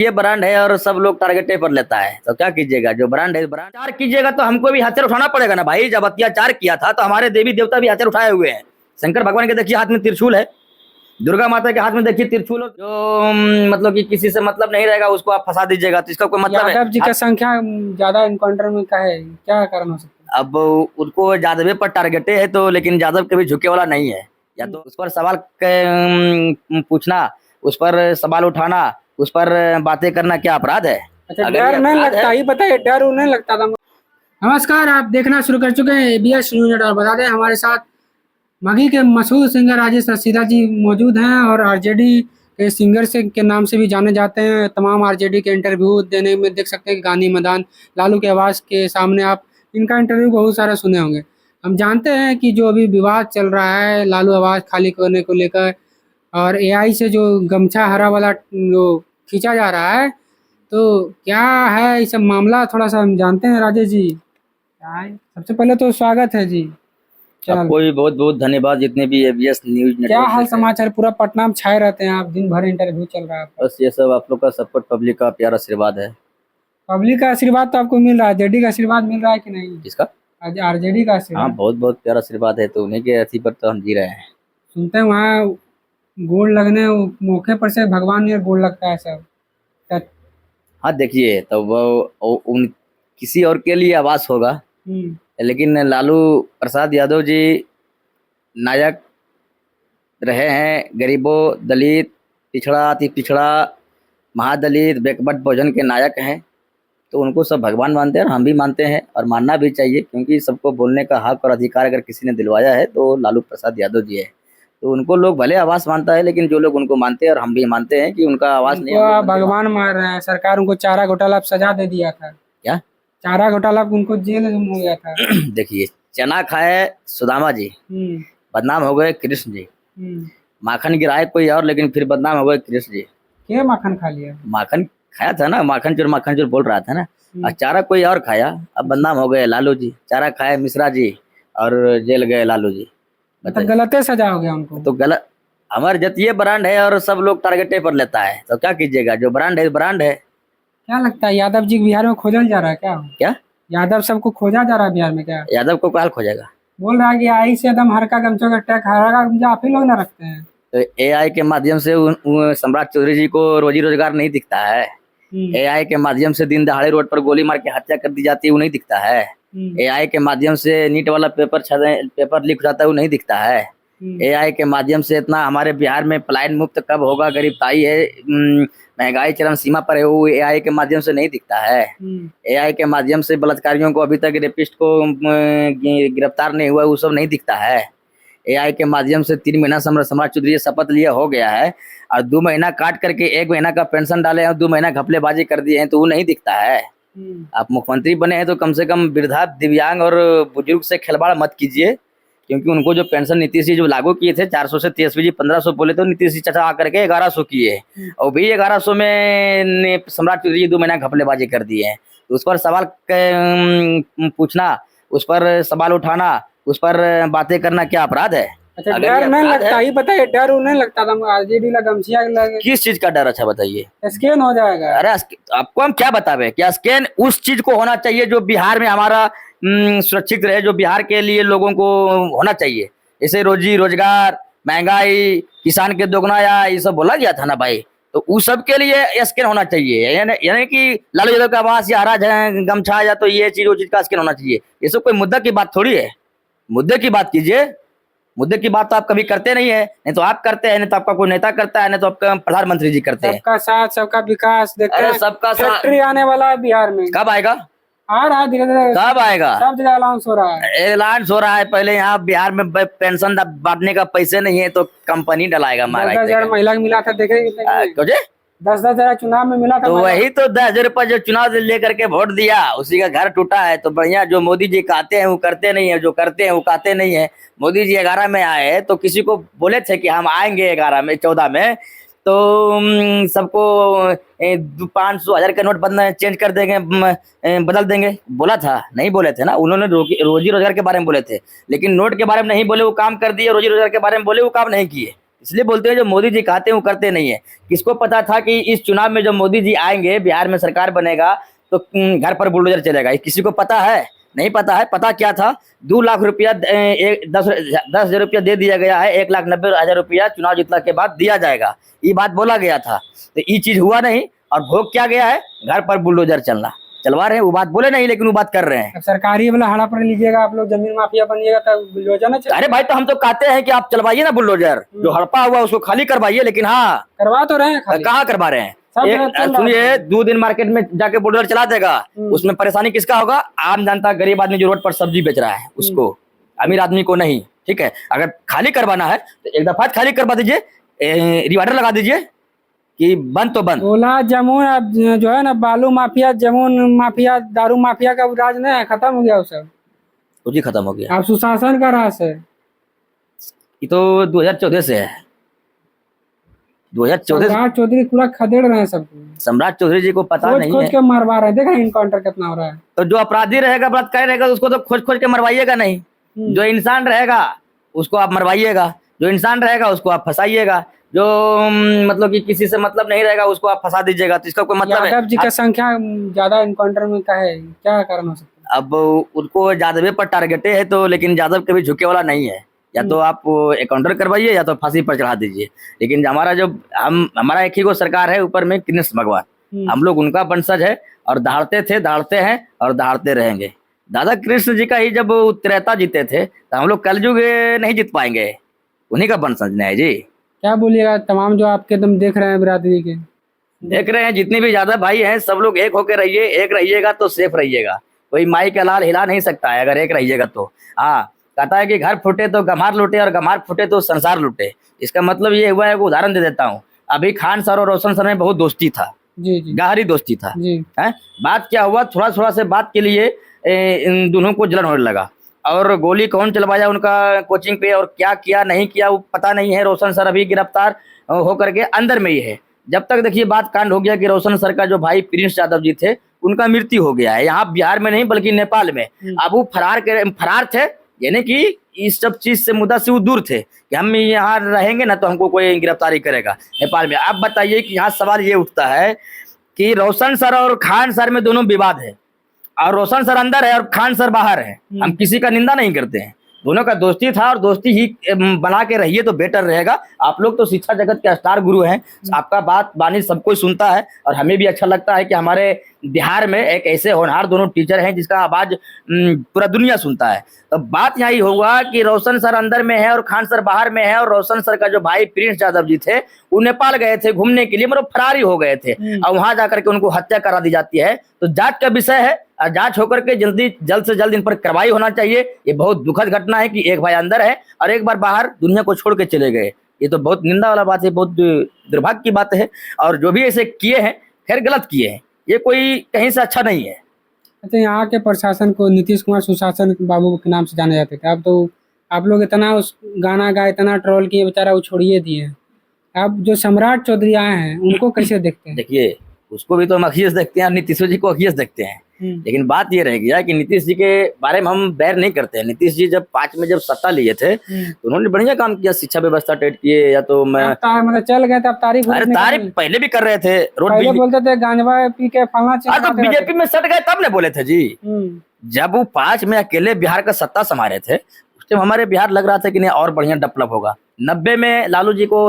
ये ब्रांड है और सब लोग टारगेटे पर लेता है, तो क्या कीजिएगा। जो ब्रांड है, ब्रांड अत्याचार कीजिएगा तो हमको भी हथियार उठाना पड़ेगा ना भाई। जब अत्याचार किया था तो हमारे देवी देवता भी हथियार उठाए हुए हैं। शंकर भगवान के देखिए हाथ में त्रिशूल है, दुर्गा माता के हाथ में देखिए त्रिशूल। जो मतलब कि किसी से मतलब नहीं रहेगा उसको आप फंसा दीजिएगा, तो इसका कोई मतलब है। यादव जी का संख्या ज्यादा इनकाउंटर में का है, क्या कारण हो सकता है? अब उनको यादव पर टारगेटे है तो, लेकिन यादव कभी झुके वाला नहीं है। या तो उस पर सवाल पूछना, उस पर सवाल उठाना, उस पर बातें करना क्या अपराध है? अच्छा, अगर ये डर नहीं अपराध लगता, है, ही बताइए, डर नहीं लगता था? नमस्कार, आप देखना शुरू कर चुके हैं एबीएस न्यूज। और बता दें हमारे साथ मगही के मशहूर सिंगर राजेश रसीदा जी मौजूद हैं और आरजेडी के सिंगर से के नाम से भी जाने जाते हैं। तमाम आरजेडी के इंटरव्यू देने में देख सकते हैं कि गांधी मैदान लालू के आवास के सामने आप इनका इंटरव्यू बहुत सारे सुने होंगे। हम जानते हैं कि जो अभी विवाद चल रहा है लालू आवास खाली करने को लेकर, और एआई से जो गमछा हरा वाला जो खींचा जा रहा है, तो क्या है ये सब मामला, थोड़ा सा हम जानते हैं राजेश जी। क्या है, सबसे पहले तो स्वागत है जी। आपको भी बहुत बहुत धन्यवाद, जितने भी एबीएस न्यूज क्या नेटवर्क हाल है। समाचार, पूरा पटना में छाए रहते हैं आप, दिन भर इंटरव्यू चल रहा है आपका। बस ये सब आप लोग का सपोर्ट, पब्लिक का प्यार आशीर्वाद है। पब्लिक का आशीर्वाद तो आपको मिल रहा है, जेडी का आशीर्वाद मिल रहा है कि नहीं? किसका? आज आरजेडी का हाँ, आशीर्वाद। बहुत बहुत प्यार आशीर्वाद है, तो उन्हीं के अथी पर तो हम जी रहे हैं। सुनते हैं वहाँ गोड़ लगने मौके पर से भगवान ने गोड़ लगता है सब। हाँ देखिए, तो वो उन किसी और के लिए आवास होगा, लेकिन लालू प्रसाद यादव जी नायक रहे हैं। गरीबों, दलित, पिछड़ा, अति पिछड़ा, महादलित, बैकवर्ड भोजन के नायक हैं। तो उनको सब भगवान मानते हैं और हम भी मानते हैं, और मानना भी चाहिए, क्योंकि सबको बोलने का हक और अधिकार अगर किसी ने दिलवाया है तो लालू प्रसाद यादव जी है। तो उनको लोग भले आवास मानता है, लेकिन जो लोग उनको मानते हैं और हम भी मानते हैं कि उनका आवास नहीं, हम लोग भगवान मान रहे हैं। सरकार उनको चारा घोटाला पे सजा दे दिया था। क्या चारा घोटाला पे उनको जेल में हो गया था। देखिए, चना खाए सुदामा जी, बदनाम हो गए कृष्ण जी। माखन गिराए कोई और, लेकिन फिर बदनाम हो गए कृष्ण जी। क्या माखन खा लिया? माखन खाया था ना, माखन चोर बोल रहा था ना। और चारा कोई और खाया, अब बदनाम हो गए लालू जी। चारा खाए मिश्रा जी और जेल गए लालू जी। मतलब गलत सजा हो गया उनको। तो गलत, हमारे जतिये ब्रांड है और सब लोग टारगेटे पर लेता है, तो क्या कीजिएगा। जो ब्रांड है, ब्रांड है। क्या लगता है यादव जी बिहार में खोजल जा रहा है क्या? क्या यादव सबको खोजा जा रहा है बिहार में क्या? यादव को काल खोजेगा? बोल रहा है कि आई से एकदम हरका गमछों का टैग, हरका गमछा आप ही लोग ना रखते हैं। तो एआई के माध्यम से सम्राट चौधरी जी को रोजी रोजगार नहीं दिखता है? एआई के माध्यम से दिन दहाड़े रोड पर गोली मार के हत्या कर दी जाती है, वो नहीं दिखता है? एआई के माध्यम से नीट वाला पेपर लीक हो जाता है, वो नहीं दिखता है? एआई के माध्यम से इतना हमारे बिहार में पलायन मुक्त कब होगा, गरीबताई है, महंगाई चरम सीमा पर है, वो एआई के माध्यम से नहीं दिखता है? एआई के माध्यम से बलात्कारियों को, अभी तक रेपिस्ट को गिरफ्तार नहीं हुआ, वो सब नहीं दिखता है? एआई के माध्यम से 3 महीना सम्राट चौधरी शपथ लिया हो गया है, और 2 महीना काट करके 1 महीना का पेंशन डाले हैं, 2 महीना घपलेबाजी कर दिए हैं, तो वो नहीं दिखता है? आप मुख्यमंत्री बने हैं तो कम से कम वृद्धा, दिव्यांग और बुजुर्ग से खिलवाड़ मत कीजिए, क्योंकि उनको जो पेंशन नीतीश जी जो लागू किए थे 400 से तेजस्वी जी 1500 बोले, तो नीतीश जी चाचा आकर के 1100 किए, और भी 1100 में सम्राट चौधरी 2 महीना घपलेबाजी कर दिए हैं। तो उस पर सवाल पूछना, उस पर सवाल उठाना, उस पर बातें करना क्या अपराध है? अच्छा, डर नहीं लगता, ही बताइए, डर नहीं लगता था आरजेडी ला गमछिया लगे? किस चीज का डर? अच्छा बताइए। स्कैन हो जाएगा। अरे आपको हम क्या बतावे, क्या स्कैन उस चीज को होना चाहिए जो बिहार में हमारा सुरक्षित रहे, जो बिहार के लिए लोगों को होना चाहिए। जैसे रोजी रोजगार, महंगाई, किसान के दोगुना या ये सब बोला गया था ना भाई, तो उस सब के लिए स्कैन होना चाहिए। यानी कि लालू यादव का आवास या हरा गमछा, या तो ये चीज वो चीज का स्कैन होना चाहिए। ये सब कोई मुद्दा की बात थोड़ी है। मुद्दे की बात कीजिए। मुद्दे की बात तो आप कभी करते नहीं है, नहीं तो आप करते हैं, नहीं तो आपका कोई नेता करता है, नहीं तो आपका प्रधानमंत्री जी करते हैं। सबका साथ, सबका विकास देखते हैं। सबका साथ फैक्ट्री आने वाला है बिहार में, कब आएगा? आ रहा है धीरे धीरे, कब आएगा? सब जगह अनाउंस हो रहा है। ऐलान हो रहा है। पहले यहाँ बिहार में पेंशन बांटने का पैसे नहीं है, तो कंपनी डलाएगा। 10,000 महिला को मिला था, देखे? 10,000 चुनाव में मिला था। तो वही तो 10,000 रुपये जो चुनाव लेकर के वोट दिया, उसी का घर टूटा है। तो बढ़िया, जो मोदी जी कहते हैं वो करते नहीं है, जो करते हैं वो कहते नहीं है। मोदी जी 11 में आए तो किसी को बोले थे कि हम आएंगे 11 में, 14 में, तो सबको 500 1000 का नोट चेंज कर देंगे, बदल देंगे, बोला था? नहीं बोले थे ना। उन्होंने रोजी रोजगार के बारे में बोले थे, लेकिन नोट के बारे में नहीं बोले, वो काम कर दिए। रोजी रोजगार के बारे में बोले, वो काम नहीं किए। इसलिए बोलते हैं जो मोदी जी कहते हैं वो करते नहीं है। किसको पता था कि इस चुनाव में जब मोदी जी आएंगे, बिहार में सरकार बनेगा तो घर पर बुलडोजर चलेगा? किसी को पता है? नहीं पता है। पता क्या था? 2 लाख रुपया 10,000 रुपया दे दिया गया है, 1,90,000 रुपया चुनाव जीतने के बाद दिया जाएगा, ये बात बोला गया था। तो ये चीज हुआ नहीं, और भोग क्या गया है? घर पर बुलडोजर चलवा रहे हैं। वो बात बोले नहीं, लेकिन वो बात कर रहे हैं। अब सरकारी वाला हड़ा पर लीजिएगा आप लोग, जमीन माफिया बनिएगा तो बुलडोजर ना चले। अरे भाई, तो हम तो कहते हैं कि आप चलवाइए ना बुलडोजर, जो हड़पा हुआ उसको खाली करवाइए, लेकिन हाँ, करवा तो रहे हैं खाली। कहाँ करवा रहे हैं? सब जगह चल रहा सुनिए, 2 दिन मार्केट में जाके बुलडोजर चला देगा, उसमें परेशानी किसका होगा? आम जनता, गरीब आदमी जो रोड पर सब्जी बेच रहा है उसको, अमीर आदमी को नहीं। ठीक है, अगर खाली करवाना है तो एक दफा खाली करवा दीजिए, रिवाइडर लगा दीजिए कि बंद तो बंद। बोला जमुन अब जो है ना, बालू माफिया, जमुन माफिया, दारू माफिया का राज नहीं है, खत्म हो गया वो सब, कुछ ही खत्म हो गया। अब सुशासन का राज है। ये तो 2014 से है। 2014 सम्राट चौधरी पूरा खदेड़ रहे हैं सबको। सम्राट चौधरी जी को पता नहीं खोज है। के मरवा रहे हैं, देखा इनकाउंटर कितना हो रहा है। तो जो अपराधी रहेगा, बलात्कारी रहेगा, उसको तो खोज खोज के मरवाइएगा नहीं। जो इंसान रहेगा उसको आप मरवाइएगा, जो इंसान रहेगा उसको आप फंसाइएगा, जो मतलब कि किसी से मतलब नहीं रहेगा उसको आप फंसा दीजिएगा। तो इसका कोई मतलब है? यादव जी का संख्या ज्यादा इनकाउंटर में का है, क्या कारण हो सकता है? अब उनको यादव पर टारगेटे है तो, लेकिन यादव कभी झुके वाला नहीं है। या तो आप एनकाउंटर करवाइए या तो फांसी पर चढ़ा दीजिए। लेकिन हमारा जो हमारा एक ही को सरकार है ऊपर में, कृष्ण भगवान, हम लोग उनका वंशज है और दहाड़ते थे, दहाड़ते हैं और दहाड़ते रहेंगे। दादा कृष्ण जी का ही जब त्रेता जीते थे तो हम लोग कलयुग नहीं जीत पाएंगे, उन्हीं का वंशज है जी। क्या बोलिएगा तमाम जो आपके तुम देख रहे हैं बिरादरी के, देख रहे हैं जितने भी ज्यादा भाई हैं, सब लोग एक होके रहिए। एक रहिएगा तो सेफ रहिएगा, कोई माई का लाल हिला नहीं सकता है अगर एक रहिएगा तो। हाँ, कहता है कि घर फूटे तो गम्हार लूटे और गम्हार फूटे तो संसार लूटे। इसका मतलब ये हुआ है, एक उदाहरण दे देता हूँ। अभी खान सर और रोशन सर में बहुत दोस्ती था, जी जी गहरी दोस्ती था जी। है। बात क्या हुआ, थोड़ा थोड़ा से बात के लिए इन दोनों को जलन होने लगा, और गोली कौन चलवाया उनका कोचिंग पे और क्या किया नहीं किया वो पता नहीं है। रोशन सर अभी गिरफ्तार होकर के अंदर में ही है। जब तक देखिए बात कांड हो गया कि रोशन सर का जो भाई प्रिंस यादव जी थे उनका मृत्यु हो गया है, यहाँ बिहार में नहीं बल्कि नेपाल में। अब वो फरार थे, यानी कि इस सब चीज से मुद्दा से वो दूर थे कि हम यहाँ रहेंगे ना तो हमको कोई गिरफ्तारी करेगा नेपाल में। अब बताइए कि यहाँ सवाल ये उठता है कि रोशन सर और खान सर में दोनों विवाद है, और रोशन सर अंदर है और खान सर बाहर है। हम किसी का निंदा नहीं करते हैं, दोनों का दोस्ती था और दोस्ती ही बना के रहिए तो बेटर रहेगा। आप लोग तो शिक्षा जगत के स्टार गुरु हैं, आपका बात बानी सब कोई सुनता है, और हमें भी अच्छा लगता है कि हमारे बिहार में एक ऐसे होनहार दोनों टीचर हैं जिसका आवाज पूरा दुनिया सुनता है। तो बात यही होगा कि रोशन सर अंदर में है और खान सर बाहर में है, और रोशन सर का जो भाई प्रिंस यादव जी थे वो नेपाल गए थे घूमने के लिए, मतलब फरारी हो गए थे, और वहां जाकर के उनको हत्या करा दी जाती है। तो जांच का विषय है, और जांच होकर के जल्द से जल्द इन पर कार्रवाई होना चाहिए। ये बहुत दुखद घटना है कि एक भाई अंदर है और एक बार बाहर दुनिया को छोड़ के चले गए। ये तो बहुत निंदा वाला बात है, बहुत दुर्भाग्य की बात है। और जो भी ऐसे किए हैं खैर गलत किए हैं, ये कोई कहीं से अच्छा नहीं है। अच्छा, यहाँ के प्रशासन को नीतीश कुमार सुशासन बाबू के नाम से जाने जाते थे, अब तो आप लोग इतना उस गाना गाए, इतना ट्रोल किए, बेचारा वो छोड़िए दिए। अब जो सम्राट चौधरी आए हैं उनको कैसे देखते हैं? देखिए, उसको भी तो हम अखियत देखते हैं और नीतीश जी को अखियत देखते हैं। लेकिन बात ये रह गया कि नीतीश जी के बारे में हम बैर नहीं करते हैं। नीतीश जी जब 5 में जब सत्ता लिए थे तो उन्होंने बढ़िया काम किया, शिक्षा व्यवस्था टाइट किए, या तो मैं मतलब चल गए थे, अब तारीफ पहले भी कर रहे थे। पहले बोलते थे गांजवा पी के फलना चाहिए, तो बीजेपी में सट गए तब ने बोले थे जी। जब वो 5 में अकेले बिहार का सत्ता संभाले थे उस टाइम हमारे बिहार लग रहा था कि नहीं और बढ़िया डेवलप होगा। 90 में लालू जी को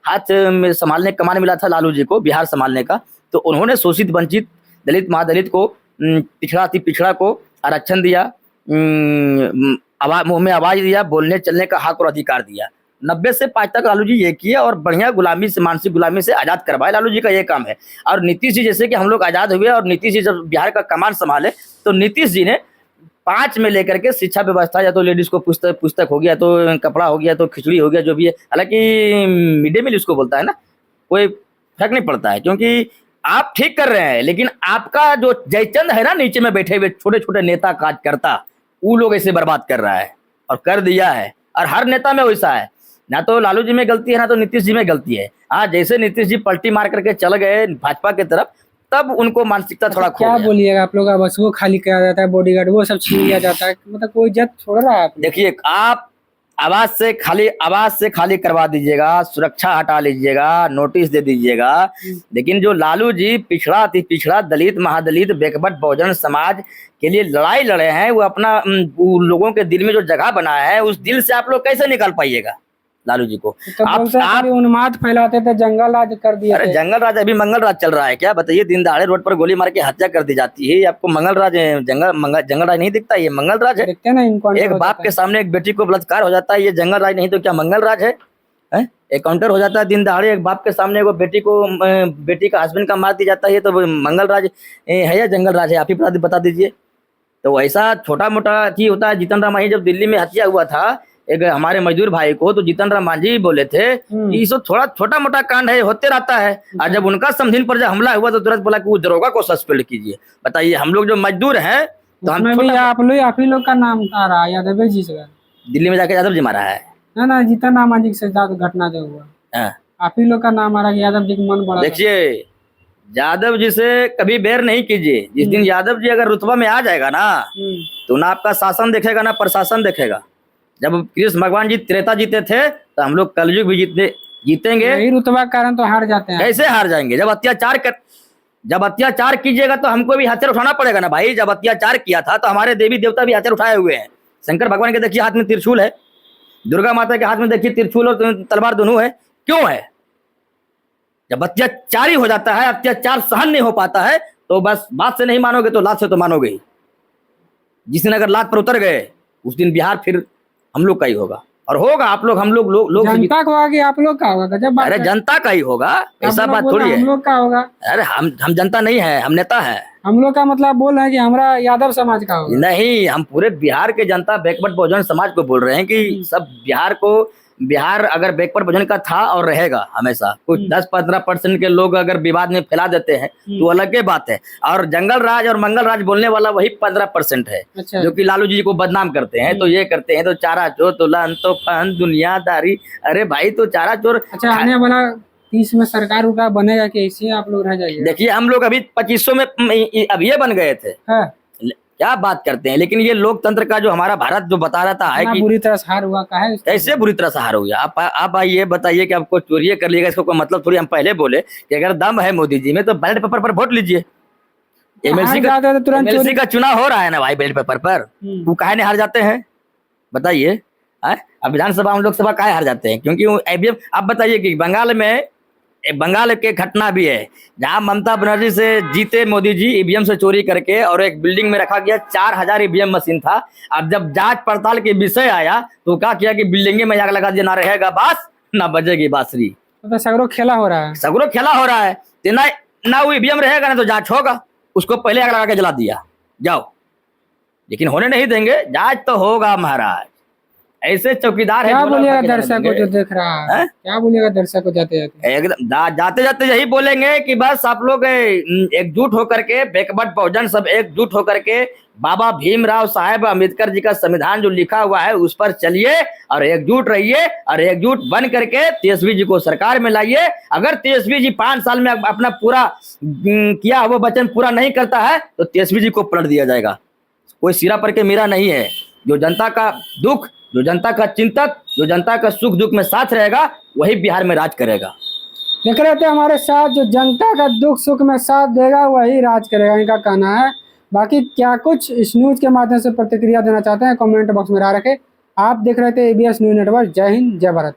हाथ में संभालने कमान मिला था, लालू जी को बिहार संभालने का, तो उन्होंने शोषित वंचित दलित महादलित को, पिछड़ा अति पिछड़ा को आरक्षण दिया, मुंह में आवाज दिया, बोलने चलने का हक और अधिकार दिया। 90 से 5 तक लालू जी ये किए और बढ़िया गुलामी से, मानसिक गुलामी से आजाद करवाए। लालू जी का ये काम है। और नीतीश जी जैसे कि हम लोग आजाद हुए और नीतीश जी जब बिहार का कमान संभाले तो नीतीश जी ने 5 में लेकर के शिक्षा व्यवस्था, या तो लेडीज को पुस्तक हो गया, तो कपड़ा हो गया, तो खिचड़ी हो गया, जो भी है, हालांकि मिड डे मील उसको बोलता है ना, कोई फर्क नहीं पड़ता है, क्योंकि आप ठीक कर रहे हैं। लेकिन आपका जो जयचंद है ना नीचे में बैठे हुए छोटे छोटे नेता कार्यकर्ता, वो लोग ऐसे बर्बाद कर रहा है और कर दिया है। और हर नेता में वैसा है, ना तो लालू जी में गलती है ना तो नीतीश जी में गलती है। हाँ, जैसे नीतीश जी पलटी मार करके चल गए भाजपा की तरफ, तब उनको मानसिकता थोड़ा क्या बोलिएगा आप लोग, बस वो खाली किया जाता है, बॉडीगार्ड वो सब छीन लिया जाता है, मतलब कोई इज्जत छोड़ रहा है। देखिए, आप आवाज से खाली करवा दीजिएगा, सुरक्षा हटा लीजिएगा, नोटिस दे दीजिएगा। लेकिन जो लालू जी पिछड़ा अति पिछड़ा दलित महादलित बैकवर्ड बहुजन समाज के लिए लड़ाई लड़े हैं, वो अपना वो लोगों के दिल में जो जगह बनाया है उस दिल से आप लोग कैसे निकाल पाइएगा लालू जी को? तो आप उन्माद फैलाते थे, जंगल राज कर दिया। अरे जंगल राज अभी मंगल राज चल रहा है क्या? बताइए, दिन दहाड़े रोड पर गोली मार के हत्या कर दी जाती है, आपको मंगल राज जंगल राज नहीं दिखता? ये मंगल राज है। देखते ना इनको, एक बाप के सामने एक बेटी को बलात्कार हो जाता है, ये जंगल राज नहीं तो क्या मंगल राज है? एनकाउंटर हो जाता है दिन दहाड़े, एक बाप के सामने वो बेटी का हस्बैंड का मार दिया जाता है, ये तो मंगल राज है या जंगल राज है? आप ही बता दीजिए। तो ऐसा छोटा मोटा चीज होता है। जीतन राम मांझी जब दिल्ली में हत्या हुआ था एक हमारे मजदूर भाई को, तो जीतन राम मांझी बोले थे कि ये सब थोड़ा छोटा मोटा कांड है, होते रहता है। और जब उनका समझीन पर जब हमला हुआ तो तुरंत बोला कि वो दरोगा को सस्पेंड कीजिए। बताइए, हम लोग जो मजदूर हैं तो हम आप ही लोग का नाम आ रहा है यादव जी से, दिल्ली में जाके यादव जी मारा है ना जीतन राम मांझी के साथ घटना जो हुआ, आप ही लोग का नाम आ रहा है, यादव जी का मन बड़ा। देखिए, यादव जी से कभी बैर नहीं कीजिए। जिस दिन यादव जी अगर रुतबा में आ जाएगा ना, तो ना आपका शासन देखेगा ना प्रशासन देखेगा। जब कृष्ण भगवान जी त्रेता जीते थे तो हम लोग कलयुग भी जीतेंगे। यही रुतबा के कारण तो हार जाते हैं। कैसे हार जाएंगे? जब अत्याचार कीजिएगा तो हमको भी हथियार उठाना पड़ेगा ना भाई। जब अत्याचार किया था तो हमारे देवी देवता भी हथियार उठाए हुए हैं। शंकर भगवान के देखिए हाथ में त्रिशूल है, दुर्गा माता के हाथ में देखिए त्रिशूल और तलवार दोनों है। क्यों है? जब अत्याचारी हो जाता है, अत्याचार सहन नहीं हो पाता है, तो बस बात से नहीं मानोगे तो लात से तो मानोगे ही। जिस दिन अगर लात पर उतर गए उस दिन बिहार फिर हम लोग का ही होगा। और होगा आप लोग, हम लोग जनता को आगे आप लोग का होगा। जब अरे जनता का ही होगा, ऐसा बात थोड़ी है। हम लोग का होगा। अरे हम जनता नहीं है, हम नेता है। हम लोग का मतलब बोल रहे हैं कि हमारा यादव समाज का होगा। नहीं, हम पूरे बिहार के जनता बैकवर्ड बहुजन समाज को बोल रहे हैं कि सब बिहार अगर बैकवर्ड बहुजन का था और रहेगा हमेशा। कुछ 10-15% के लोग अगर विवाद में फैला देते हैं तो अलग ही बात है। और जंगल राज और मंगल राज बोलने वाला वही 15% है। अच्छा। जो कि लालू जी को बदनाम करते हैं, तो ये करते हैं तो चारा चोर तो लन तो फन दुनियादारी। अरे भाई, तो चारा चोर। अच्छा, आने वाला 30 में सरकार उनका बनेगा कि ऐसे आप लोग रह जाइए? देखिए, हम लोग अभी 2500 में अभी ये बन गए थे। क्या बात करते हैं? लेकिन ये लोकतंत्र का जो हमारा भारत जो बता रहा था कि बुरी तरह से हार हुआ का है। कैसे बुरी तरह से हार हो गया? आप ये बताइए कि आपको चोरी कर लिएगा, इसको कोई मतलब थोड़ी। हम पहले बोले कि अगर दम है मोदी जी में तो बैलेट पेपर पर वोट लीजिए। एमएलसी का चुनाव हो रहा है ना भाई, बैलेट पेपर पर वो काहे नहीं हार जाते हैं? बताइए। अब विधानसभा हम लोकसभा काहे हार जाते हैं? क्योंकि ईवीएम। आप बताइए कि बंगाल के घटना भी है जहां ममता बनर्जी से जीते मोदी जी ईवीएम से चोरी करके, और एक बिल्डिंग में रखा गया 4000 ईवीएम मशीन था। अब जब जांच पड़ताल के विषय आया तो क्या किया कि बिल्डिंग में आग लगा दिया, ना रहेगा बास ना बजेगी बांसुरी। तो सगरो खेला हो रहा है, सगरो खेला हो रहा है। तो ना वो ईवीएम रहेगा ना तो जांच होगा। उसको पहले आग लगा के जला दिया, जाओ। लेकिन होने नहीं देंगे, जांच तो होगा महाराज। ऐसे चौकीदार है। क्या बोलिएगा दर्शक को जो देख रहा है? क्या बोलिएगा दर्शक को जाते जाते यही बोलेंगे कि बस आप लोग एकजुट होकर के, बैकवर्ड बहुजन सब एकजुट होकर के बाबा भीमराव साहेब अम्बेडकर जी का संविधान जो लिखा हुआ है उस पर चलिए और एकजुट रहिए। और एकजुट बन करके तेजस्वी जी को सरकार में लाइए। अगर तेजस्वी जी 5 साल में अपना पूरा किया वो वचन पूरा नहीं करता है तो तेजस्वी जी को पलट दिया जाएगा। कोई सिरा पर के मेरा नहीं है। जो जनता का दुख, जो जनता का चिंतक, जो जनता का सुख दुख में साथ रहेगा वही बिहार में राज करेगा। देख रहे थे हमारे साथ, जो जनता का दुख सुख में साथ देगा वही राज करेगा, इनका कहना है। बाकी क्या कुछ इस न्यूज के माध्यम से प्रतिक्रिया देना चाहते हैं कमेंट बॉक्स में रखें। आप देख रहे थे एबीएस न्यूज नेटवर्क। जय हिंद, जय भारत।